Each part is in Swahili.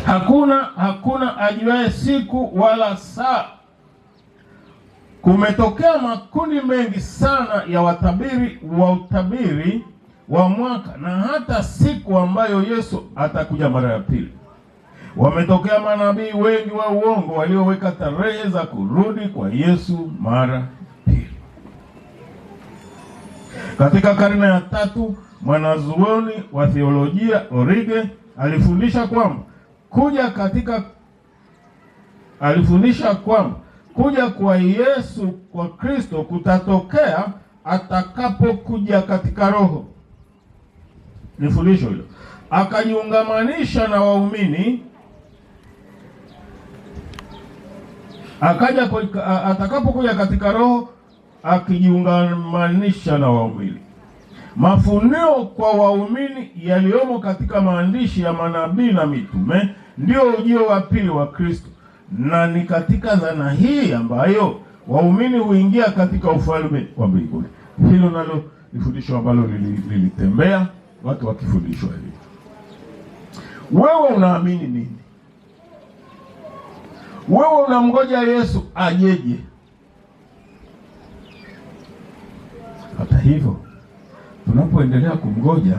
Hakuna ajuaye siku wala saa. Kumetokea makundi mengi sana ya utabiri wa mwaka na hata siku ambayo Yesu atakuja mara ya pili. Wametokea manabii wengi wa uongo walioweka tarehe za kurudi kwa Yesu mara pili. Katika karne ya 3, mwanazuoni wa theolojia Orige alifundisha kwamba kuja kwa Yesu kwa Kristo kutatokea atakapokuja katika roho. Ni fundisho hilo. Akajiungamanisha na waumini, atakapokuja katika roho akijiungamanisha na waumini. Mafunio kwa waumini yaliyomo katika maandishi ya manabii na mitume ndio ujio wa pili wa Kristo, na ni katika dhana hii ambayo waumini huingia katika ufalme wa mbinguni. Hilo nalo ni fundisho ambalo lilitembea watu wakifundishwa hivi. Wewe unaamini nini? Wewe unamngoja Yesu ajeje? Hata hivyo, tunapoendelea kumngoja,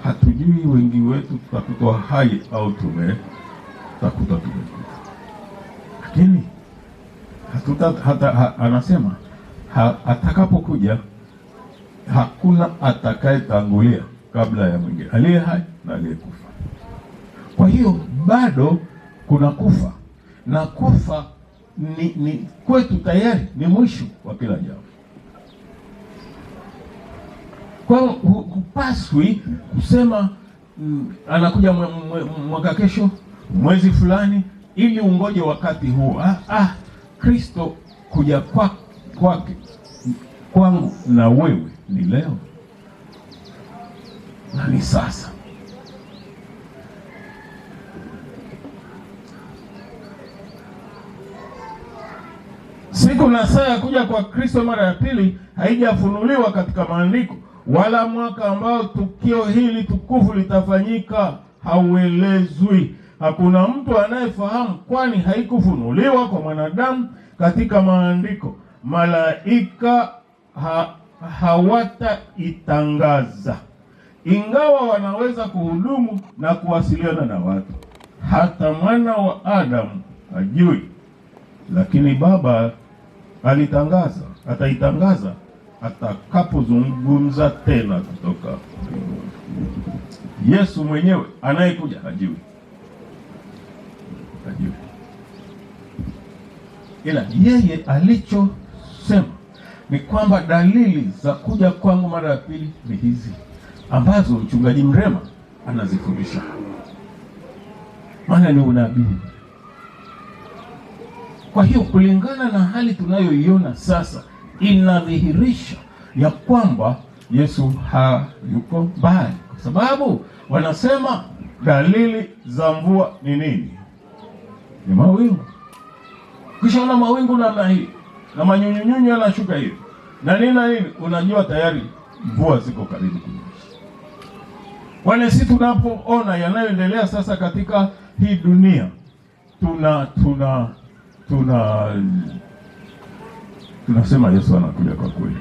hatujui wengi wetu tutakuwa hai au tutakuta tumekufa. Lakini anasema atakapokuja hakuna atakayetangulia kabla ya mwingine, aliye hai na aliyekufa. Kwa hiyo bado kuna kufa, na kufa ni kwetu tayari ni mwisho wa kila jambo. Kwa hiyo hupaswi kusema anakuja mwaka kesho, mwezi fulani, ili ungoje wakati huo. Kristo kuja kwake kwangu na wewe ni leo na ni sasa. Siku na saa ya kuja kwa Kristo mara ya pili haijafunuliwa katika maandiko, wala mwaka ambao tukio hili tukufu litafanyika hauelezwi. Hakuna mtu anayefahamu, kwani haikufunuliwa kwa mwanadamu katika maandiko. Malaika hawataitangaza, ingawa wanaweza kuhudumu na kuwasiliana na watu. Hata mwana wa Adamu hajui, lakini Baba ataitangaza atakapozungumza tena kutoka mbinguni. Yesu mwenyewe anayekuja hajui, ila yeye alichosema ni kwamba dalili za kuja kwangu mara ya pili ni hizi ambazo mchungaji Mrema anazifundisha. Maana ni unabii. Kwa hiyo kulingana na hali tunayoiona sasa, inadhihirisha ya kwamba Yesu hayuko mbali, kwa sababu wanasema dalili za mvua ni nini? Ni mawingu. Kisha una mawingu namna hii na manyunyunyunyu yanashuka hivi na nini, unajua tayari mvua ziko karibu kunyesha. Wale sisi tunapoona yanayoendelea sasa katika hii dunia, tunasema Yesu anakuja kwa kweli.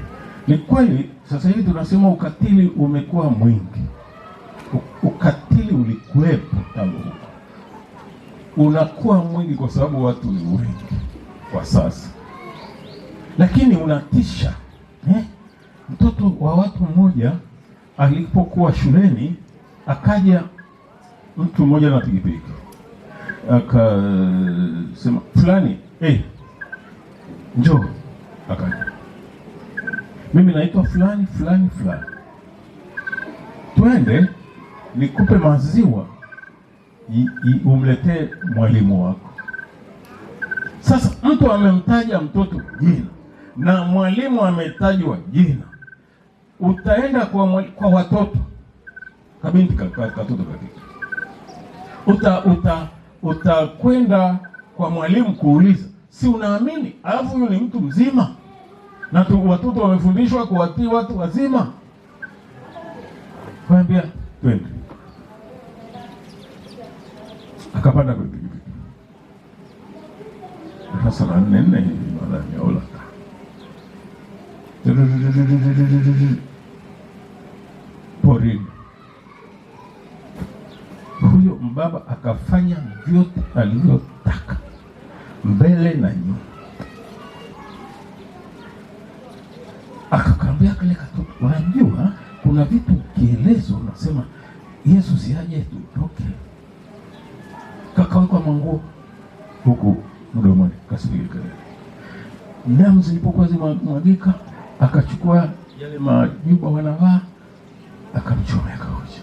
Ni kweli sasa hivi tunasema ukatili umekuwa mwingi. Ukatili ulikuwepo tangu huko, unakuwa mwingi kwa sababu watu ni wengi kwa sasa, lakini unatisha. Mtoto wa watu mmoja alipokuwa shuleni, akaja mtu mmoja na pikipiki, akasema fulani, njoo. Akaja, mimi naitwa fulani, twende nikupe maziwa umletee mwalimu wako. Sasa mtu amemtaja mtoto jina na mwalimu ametajwa jina, utaenda kwa watoto kabinti katoto katika, utakwenda kwa mwalimu kuuliza, si unaamini? Alafu huyu ni mtu mzima na watoto wamefundishwa kuwatii watu wazima. Kwambia twende. akapanda kwenye pikipiki. Sasa la 4 hivi mara nyaola. Porini. Huyo mbaba akafanya vyote alivyotaka, mbele na nyuma. Akakambia kale katoto, unajua kuna vitu kielezo unasema Yesu si aje tutoke. Kakawekwa manguo huku mdomoni, kasipige kelele. Damu zilipokuwa zimwagika, akachukua yale majuba wanavaa, akamchomeka uchi.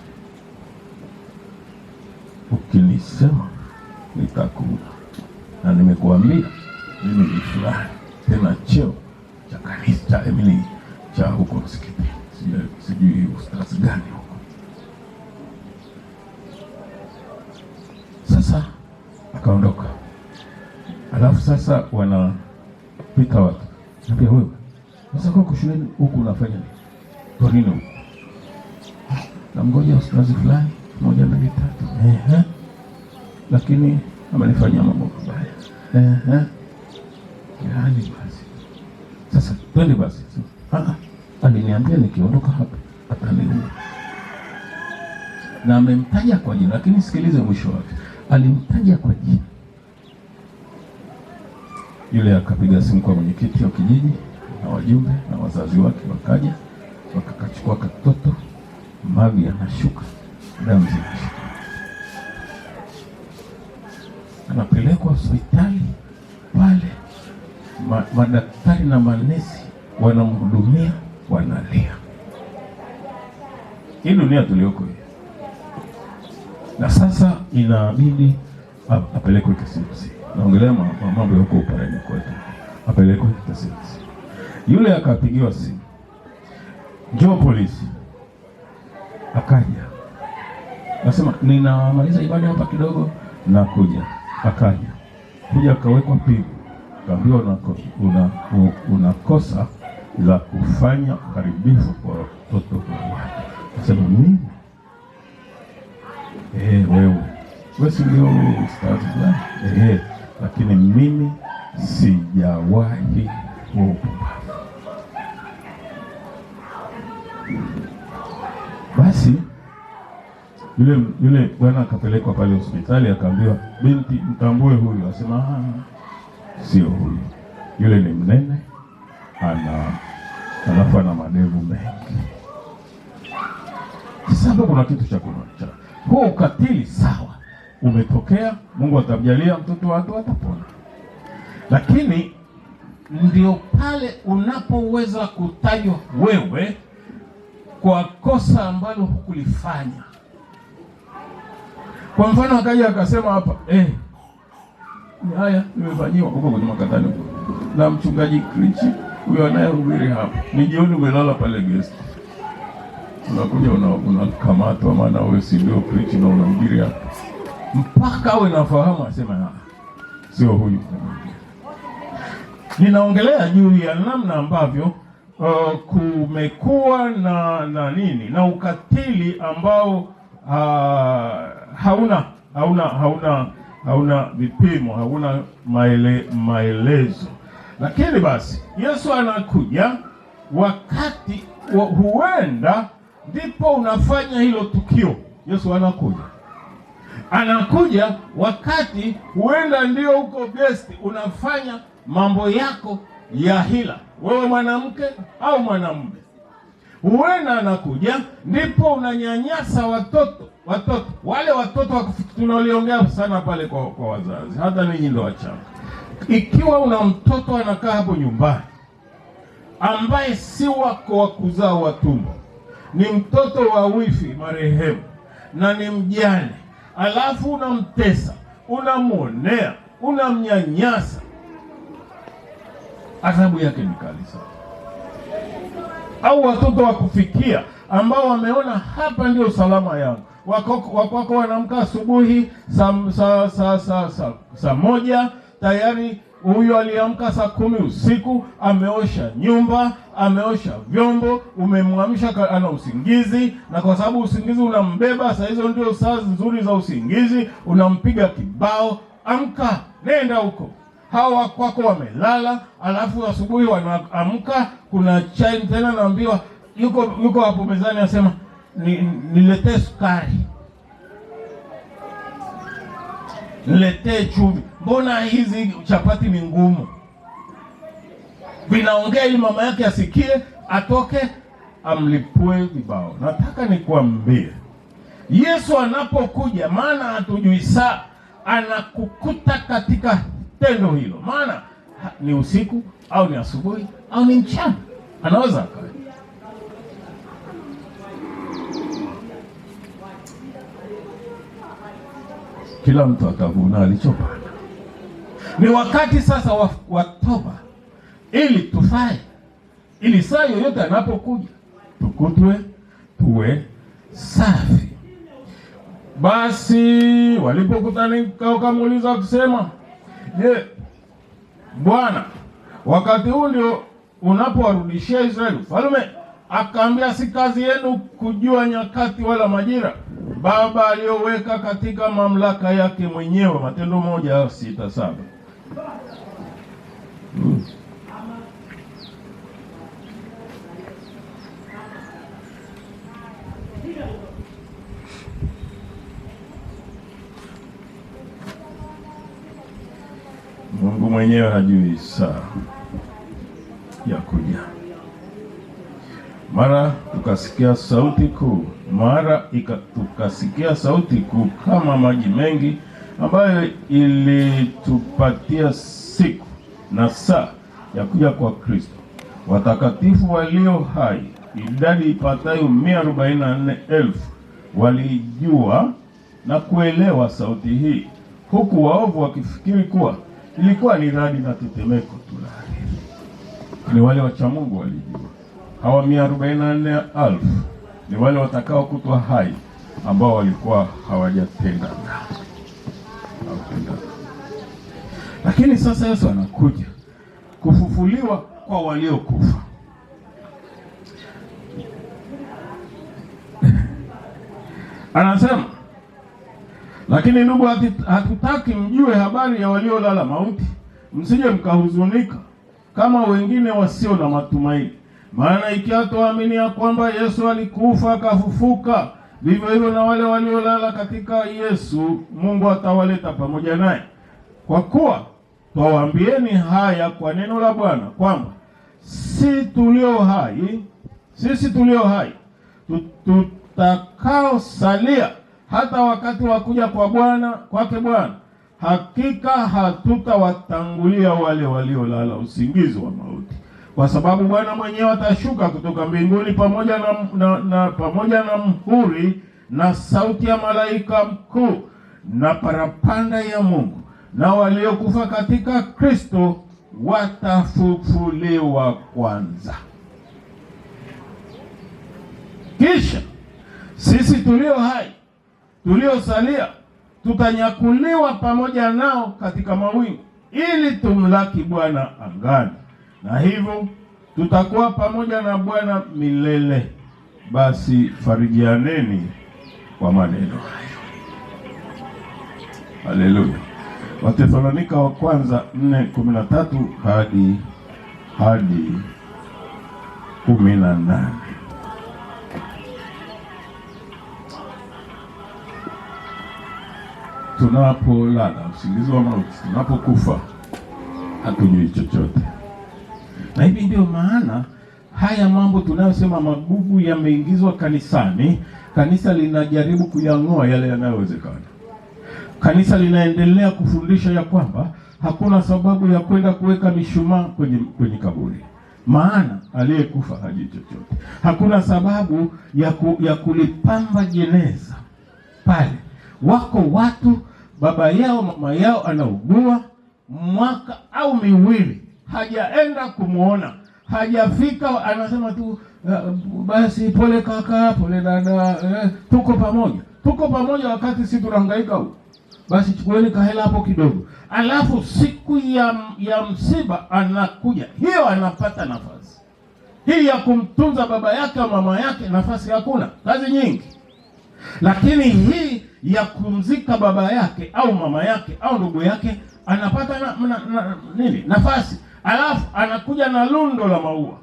Ukinisema nitakula, na nimekuambia mimi ni fulani, tena cheo cha kanisa cha Emily cha huko msikiti, sijui ustazi gani huko. Sasa akaondoka. Alafu sasa wanapita watu, naambia wewe sasa kwa shuleni huku unafanya nini? Porini huko. Na mgoja ustazi fulani 1 2 3. Lakini amenifanyia mambo mabaya. Yaani basi. Sasa twende basi. Aliniambia nikiondoka hapa ataniua. Na amemtaja kwa jina, lakini sikilize mwisho wake. Alimtaja kwa jina. Yule akapiga simu kwa mwenyekiti wa kijiji na wajumbe na wazazi wake, wakaja wakakachukua katoto, mavi yanashuka, damu zinashuka. Anapelekwa hospitali pale, madaktari na manesi wanamhudumia, wanalia. Hii dunia tulioko hii. Na sasa inabidi apelekwe KCMC. Naongelea mambo ya huko Upareni kwetu. Apelekwe KCMC. Yule akapigiwa simu, njoo polisi. Akaja, nasema ninamaliza ibada hapa kidogo na kuja. Akaja, kuja akawekwa pigo, kaambiwa unakosa la kufanya uharibifu kwa watoto wako. Nasema mimi wewe si ndio ustazi fulani? Lakini mimi sijawahi huko. Basi yule bwana akapelekwa pale hospitali, akaambiwa binti, mtambue huyu. Asema sio huyu, yule ni mnene, alafu ana madevu mengi. Sasa kuna kitu cha kunacha. Huo ukatili sawa umetokea, Mungu atamjalia mtoto watu atapona. Lakini ndio pale unapoweza kutajwa wewe kwa kosa ambalo hukulifanya. Kwa mfano akaja akasema hapa, haya nimefanyiwa huko kwenye makatani na mchungaji Krichi, huyo anayehubiri hapa. Ni jioni umelala pale guest. Unakuja unakamatwa, maana wewe si ndio Krichi na unahubiri hapa. Mpaka awe nafahamu asema sio huyu. Ninaongelea juu ya namna ambavyo kumekuwa na ukatili ambao hauna vipimo, hauna maelezo. Lakini basi Yesu anakuja wakati huenda ndipo unafanya hilo tukio. Yesu anakuja wakati huenda ndio uko guest unafanya mambo yako ya hila, wewe mwanamke au mwanamume. Huenda anakuja ndipo unanyanyasa watoto wale watoto tunaliongea sana pale kwa wazazi, hata ninyi ndio wachanga. Ikiwa una mtoto anakaa hapo nyumbani ambaye si wako wa kuzaa wa tumbo, ni mtoto wa wifi marehemu na ni mjane, alafu unamtesa, unamuonea, unamnyanyasa, adhabu yake ni kali sana. Au watoto wa kufikia ambao wameona hapa ndio salama yangu, wako wanamka asubuhi saa 1 tayari Huyo aliamka saa 10 usiku, ameosha nyumba, ameosha vyombo, umemwamsha ana usingizi, na kwa sababu usingizi unambeba, saa hizo ndio saa nzuri za usingizi, unampiga kibao, amka, nenda huko. Hawa kwako wamelala, alafu asubuhi wanaamka, kuna chai tena, naambiwa yuko hapo mezani, asema niletee sukari, niletee chumvi. Mbona hizi chapati ni ngumu? Vinaongea ili mama yake asikie, atoke amlipue vibao. Nataka nikuambie, Yesu anapokuja, maana hatujui saa, anakukuta katika tendo hilo. Maana ni usiku au ni asubuhi au ni mchana, anaweza akaja. Kila mtu atavuna alichopanda. Ni wakati sasa wa toba, ili tufae, ili saa yoyote anapokuja tukutwe tuwe safi. Basi walipokutanika wakamuuliza wakisema, je, Bwana, wakati huu ndio unapowarudishia Israeli ufalme? Akaambia, si kazi yenu kujua nyakati wala majira Baba aliyoweka katika mamlaka yake mwenyewe. Matendo 1:6-7. Mungu mwenyewe hajui saa ya kuja. Mara tukasikia sauti kuu, tukasikia sauti kuu kama maji mengi, ambayo ilitupatia siku na saa ya kuja kwa Kristo. Watakatifu walio hai, idadi ipatayo 144,000, walijua na kuelewa sauti hii, huku waovu wakifikiri kuwa ilikuwa ni radi na tetemeko tu la ardhi. Ni wale wacha Mungu walijua. Hawa 144,000 ni wale watakao kutwa hai, ambao walikuwa hawajatenda dhambi. Lakini sasa Yesu anakuja kufufuliwa kwa waliokufa. Anasema, lakini ndugu, hatutaki mjue habari ya waliolala mauti, msije mkahuzunika kama wengine wasio na matumaini. Maana ikiwa tuamini ya kwamba Yesu alikufa akafufuka, vivyo hivyo na wale waliolala katika Yesu Mungu atawaleta pamoja naye. Kwa kuwa twawaambieni haya kwa neno la Bwana, kwamba sisi tulio hai tutakaosalia hata wakati wa kuja kwake Bwana, hakika hatutawatangulia wale waliolala usingizi wa mauti. Kwa sababu Bwana mwenyewe atashuka kutoka mbinguni pamoja na mhuri na sauti ya malaika mkuu na parapanda ya Mungu, na waliokufa katika Kristo watafufuliwa kwanza. Kisha sisi tulio hai tuliosalia tutanyakuliwa pamoja nao katika mawingu, ili tumlaki Bwana angani, na hivyo tutakuwa pamoja na Bwana milele. Basi farijianeni kwa maneno hayo. Haleluya. Wathesalonika wa kwanza 4:13 hadi 18. Tunapolala usingizi wa mauti, tunapokufa hatujui chochote. Na hivi ndio maana haya mambo tunayosema magugu yameingizwa kanisani, kanisa linajaribu kuyang'oa yale yanayowezekana. Kanisa linaendelea kufundisha ya kwamba hakuna sababu ya kwenda kuweka mishumaa kwenye kaburi, maana aliyekufa hajui chochote. Hakuna sababu ya kulipamba jeneza pale. Wako watu baba yao mama yao anaugua mwaka au miwili, hajaenda kumuona, hajafika, anasema tu basi pole kaka, pole dada, tuko pamoja, wakati sisi tunahangaika huko. basi chukueni kahela hapo kidogo. Alafu siku ya msiba anakuja, hiyo anapata nafasi hii ya kumtunza baba yake au mama yake, nafasi hakuna, kazi nyingi. Lakini hii ya kumzika baba yake au mama yake au ndugu yake anapata nafasi. Alafu anakuja na lundo la maua,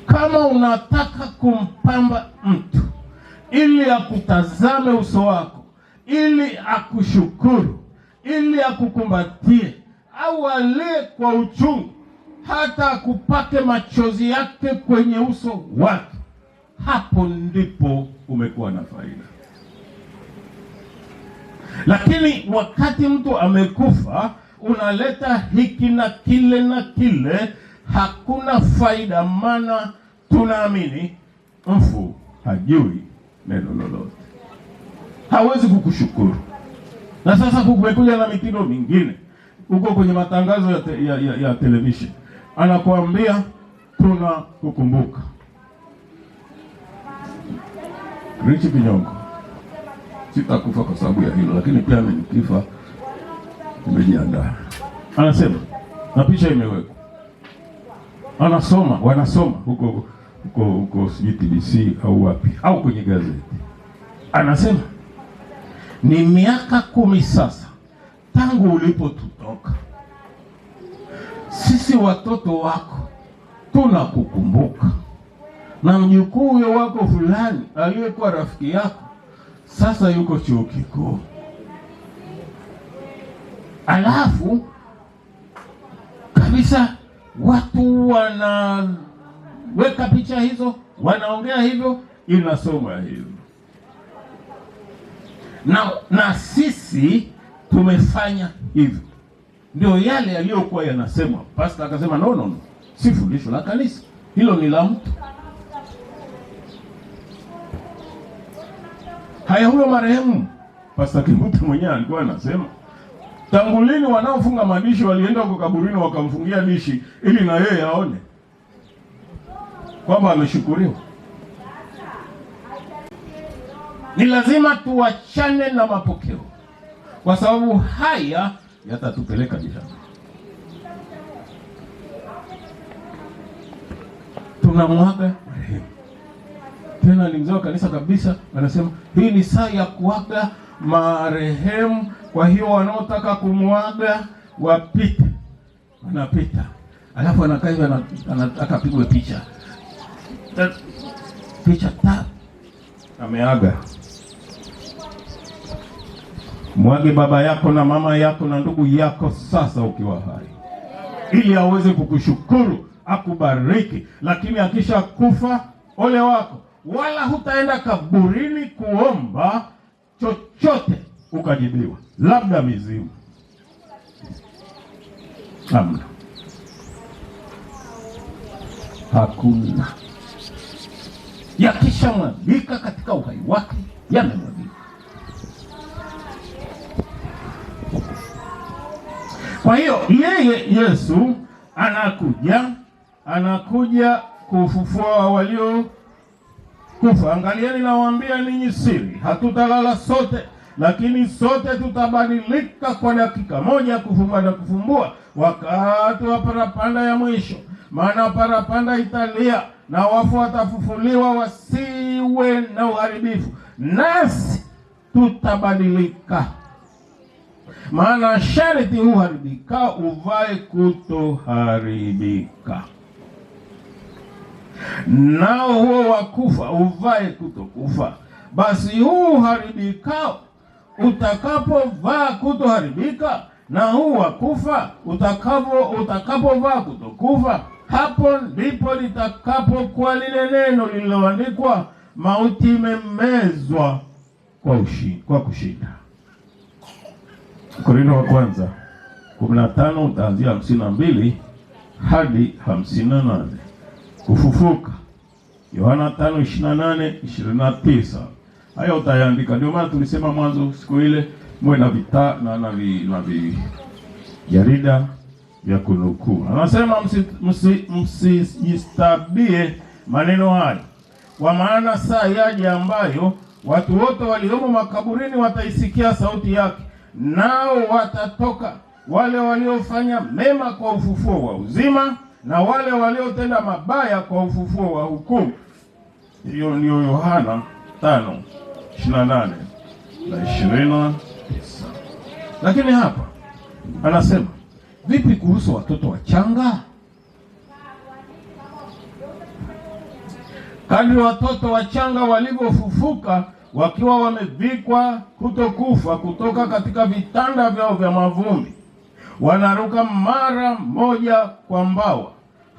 Kama unataka kumpamba mtu ili akutazame uso wako, ili akushukuru, ili akukumbatie, au alie kwa uchungu, hata akupake machozi yake kwenye uso wake, hapo ndipo umekuwa na faida. Lakini wakati mtu amekufa, unaleta hiki na kile, hakuna faida. Maana tunaamini mfu hajui neno lolote, hawezi kukushukuru. Na sasa kumekuja na mitindo mingine huko kwenye matangazo ya television, anakuambia tunakukumbuka. Richi Kinyongo, sitakufa kwa sababu ya hilo, lakini pia nikifa nimejiandaa. Anasema, na picha imewekwa, wanasoma huko TBC au wapi au kwenye gazeti. Anasema ni miaka 10 sasa tangu ulipotutoka. Sisi watoto wako tunakukumbuka, na mjukuu huyo wako fulani aliyekuwa rafiki yako sasa yuko chuo kikuu. Alafu kabisa watu wanaweka picha hizo, wanaongea hivyo, inasoma hivyo. Na sisi tumefanya hivyo. Ndio yale yaliyokuwa yanasemwa. Pastor akasema no, si fundisho la kanisa, hilo ni la mtu. Haya, huyo marehemu Pastor Kimuta mwenyewe alikuwa anasema, tangu lini wanaofunga madishi walienda kwa kaburini wakamfungia dishi ili na yeye aone kwamba ameshukuriwa? Ni lazima tuachane na mapokeo, kwa sababu haya yatatupeleka jehanamu. Tunamwaga marehemu. Tena ni mzee wa kanisa kabisa, anasema hii ni saa ya kuaga marehemu. Kwa hiyo wanaotaka kumwaga wapite. Wanapita. Alafu anakaa hivi, anataka pigwe picha. Picha ameaga. Mwage baba yako na mama yako na ndugu yako sasa ukiwa hai, ili aweze kukushukuru, akubariki. Lakini akisha kufa, ole wako, wala hutaenda kaburini kuomba chochote ukajibiwa, labda mizimu. Hamna, hakuna. Yakisha mwagika katika uhai wake, yamemwagika. Kwa hiyo yeye Yesu anakuja kufufua walio kufa. Angalieni, nawaambia ninyi siri, hatutalala sote, lakini sote tutabadilika kwa dakika moja, kufumba na kufumbua, wakati wa parapanda ya mwisho. Maana parapanda italia na wafu watafufuliwa, wasiwe na uharibifu, nasi tutabadilika. Maana sharti huharibika uvae kutoharibika, nao huo wakufa uvae kutokufa. Basi huu haribikao utakapovaa kutoharibika, na huu wakufa utakapovaa kutokufa, hapo ndipo litakapokuwa lile neno lililoandikwa, mauti imemezwa kwa kushinda. Korintho wa kwanza 15 utaanzia 52 hadi 58. Kufufuka Yohana 5:28-29. Haya utayaandika. Ndio maana tulisema mwanzo siku ile mwe na na jarida vya kunukuu. Anasema msijistabie maneno haya, kwa maana saa yaja ambayo watu wote waliomo makaburini wataisikia sauti yake, nao watatoka, wale waliofanya mema kwa ufufuo wa uzima, na wale waliotenda mabaya kwa ufufuo wa hukumu. Hiyo ndio Yohana 5:28 na 29. Lakini hapa anasema vipi kuhusu watoto wachanga? Kadri watoto wachanga walivyofufuka wakiwa wamevikwa kutokufa kutoka katika vitanda vyao vya mavumbi, wanaruka mara moja kwa mbawa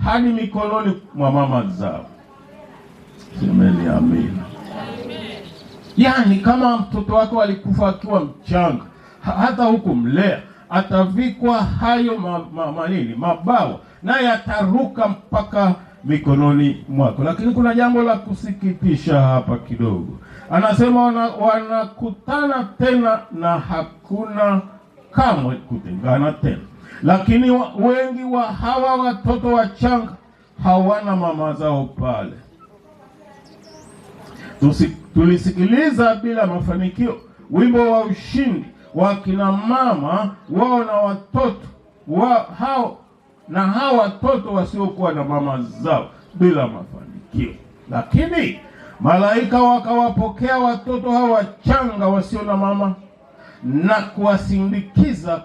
hadi mikononi mwa mama zao. Semeni amina. Yaani kama mtoto wako alikufa akiwa mchanga, hata huku mlea, atavikwa hayo mabawa, naye ataruka mpaka mikononi mwako. Lakini kuna jambo la kusikitisha hapa kidogo. Anasema wanakutana tena na hakuna kamwe kutengana tena. Lakini wengi wa hawa watoto wachanga hawana mama zao pale. Tulisikiliza bila mafanikio wimbo wa ushindi wa kina mama wao na watoto hao na hao watoto wasiokuwa na mama zao bila mafanikio. Lakini malaika wakawapokea watoto hao wachanga wasio na mama na kuwasindikiza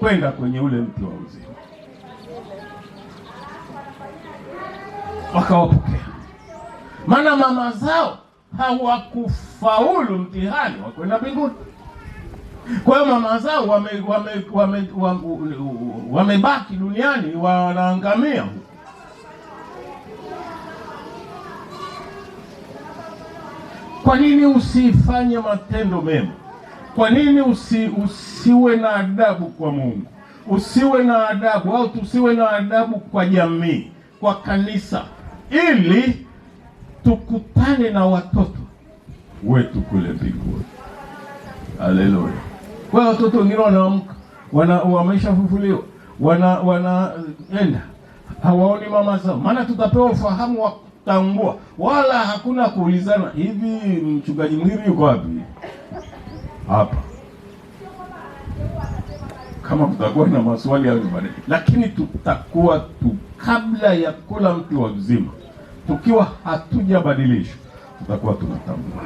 kwenda kwenye ule mti wa uzima. Wakawapokea, maana mama zao hawakufaulu mtihani wa kwenda mbinguni. Kwa hiyo mama zao wamebaki duniani, wanaangamia. Kwa nini usifanye matendo mema? Kwa nini usiwe na adabu kwa Mungu? Usiwe na adabu, au tusiwe na adabu kwa jamii, kwa kanisa, ili tukutane na watoto wetu kule mbinguni. Haleluya. Kwa watoto wengine wanaamka, wameshafufuliwa, wanaenda, hawaoni mama zao. Maana tutapewa ufahamu wa kutambua, wala hakuna kuulizana, hivi mchungaji Mwiri yuko wapi? Hapa. Kama tutakuwa na maswali hayo baadaye, lakini tutakuwa kabla ya kula mti wa uzima, tukiwa hatujabadilishwa, tutakuwa tunatambua.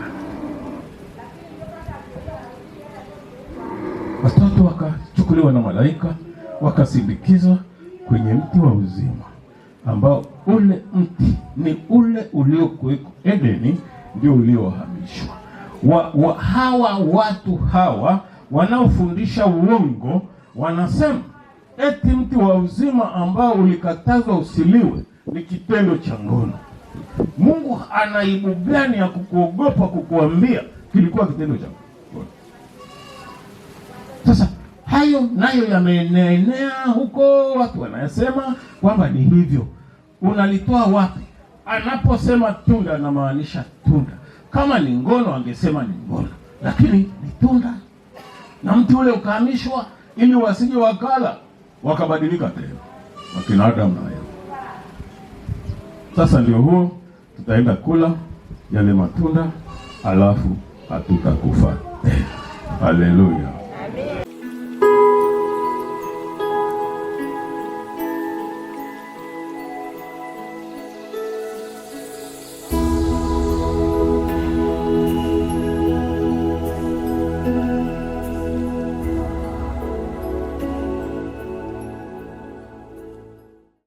Watoto wakachukuliwa na malaika, wakasindikizwa kwenye mti wa uzima, ambao ule mti ni ule uliokuweko Edeni, ndio uliohamishwa. Hawa watu hawa wanaofundisha uongo wanasema eti mti wa uzima ambao ulikatazwa usiliwe ni kitendo cha ngono. Mungu ana aibu gani ya kukuogopa kukuambia kilikuwa kitendo cha ngono? Sasa hayo nayo yameenea huko, watu wanasema kwamba ni hivyo. Unalitoa wapi? Anaposema tunda anamaanisha tunda. Kama ni ngono angesema ni ngono, lakini ni tunda. Na mti ule ukahamishwa ili wasije wakala wakabadilika tena, wakina Adam na Eva. Sasa ndio huo, tutaenda kula yale matunda alafu hatutakufa tena. Haleluya.